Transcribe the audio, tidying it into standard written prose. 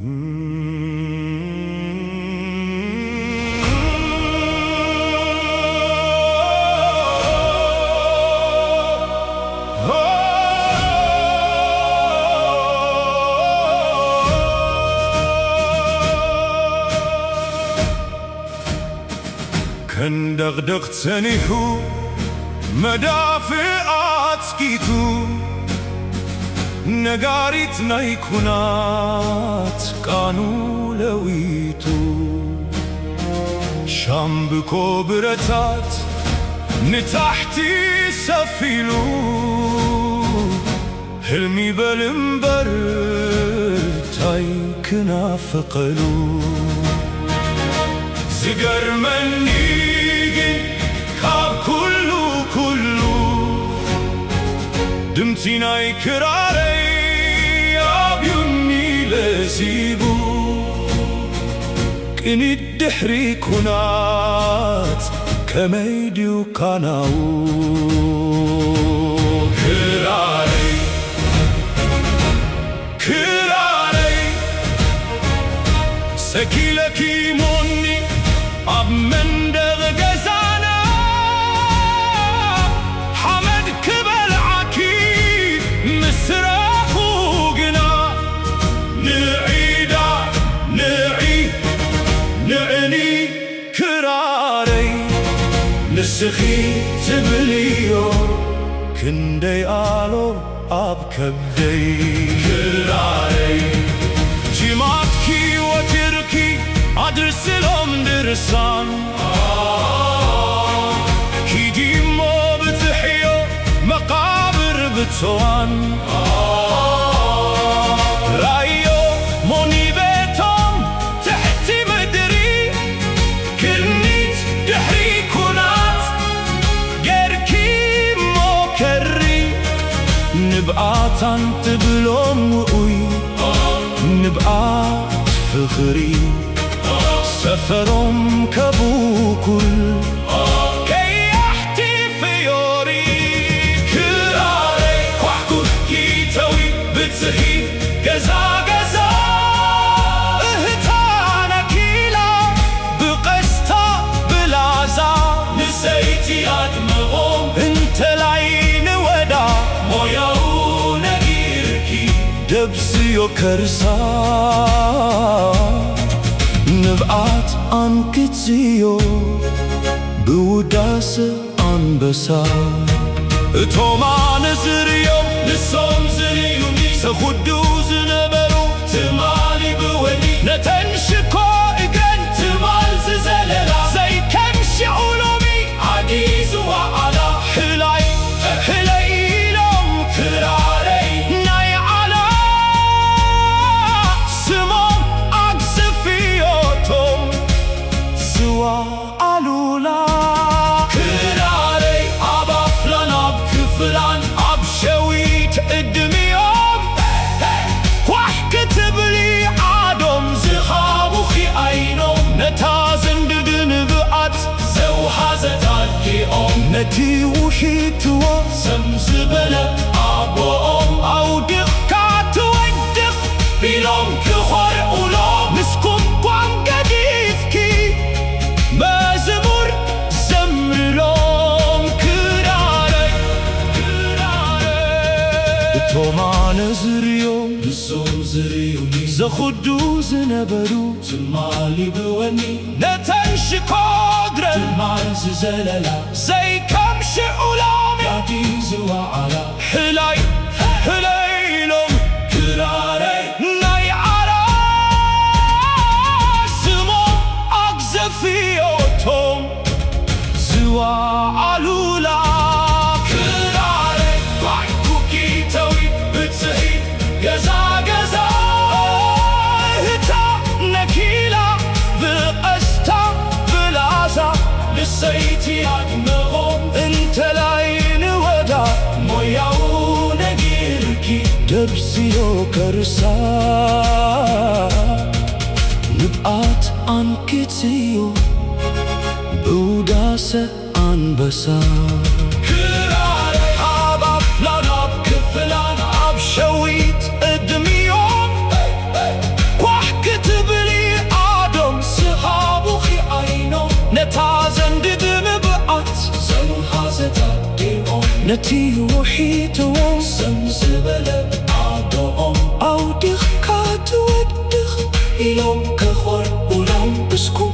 كندغدغ تسنيحو مدافع أتسكيتو نغاريت نايكونات كانو لويتو شامبكو برتات نتحتي سفيلو هلمي بالمبر تايكنا فقلو زقر منيجن كاب كلو دمتيناي كراري أبيوني لزيبو كني الدحري كونات كميديو كاناو كراري سكيلكي موني أب من دغزانا حمد كبل عكيد مسرحو قنا نعني كراري نسخي تبليو كندي آلو أب كبدي كراري جمعتكي وتركي أدرس لهم درسان كيدي مو بتحيو مقابر بتوان رايو موني بيتهم تحتي مدري كرنيت دحري كونات غيركي مو كري نبقات انت بلوم وقوي نبقات فخري سفرهم كبو كل كي يحتي يوري كراري وحكو كيتوي بتسخي قزا اهتانا كيلا بقسطا بلازا نسيتي أدمغهم انت العين ودا موياو نغيركي دبسيو كرسا نبقات أنكتزيو بوداس أنبسا توما نزريو نسوم زريوني سخدو زنبرو تمالي بودي نتنشكو إقرن تمال ززللا زي كمشي علومي عديز وعلا حلاي لهم كراري ناي على سموم أقصفيوتهم سوا علولا كراري أبا فلان أب كفلان أب شويت قدميهم وحكتب لي عادهم زخابوخي أينهم نتازن ددن بقات زو حزتات كيهم نتي وحيتوا سمزبلة أبوهم أو دقات ودق بيلهم كخور أولهم نسكم قوان قديفكي مزمور زمرلهم كراري توما نزريو نسوم زريوني زخدو زنبرو تمالي بوني نتنشكو قدرن تمال زللا زي كمشي أولامي عديز وعلا حلاي لهم كراري ناي على سموم أقزفيوتهم زوا علولا كراري وعكو كيتوي بتسهي قزا هتا نكيلا بقستا بلازا نسيتي أدمغهم انت العين ودا موياو نغيركي دبسيو كرسا نبقات أنكتيو بوداسة أنبسا كراري أبا فلان أب كفلان أب شويت قدميهم نتي روحي توم سمزبلة عدوم أو دخ كاتودخ إلوم كخور ولوم بسكم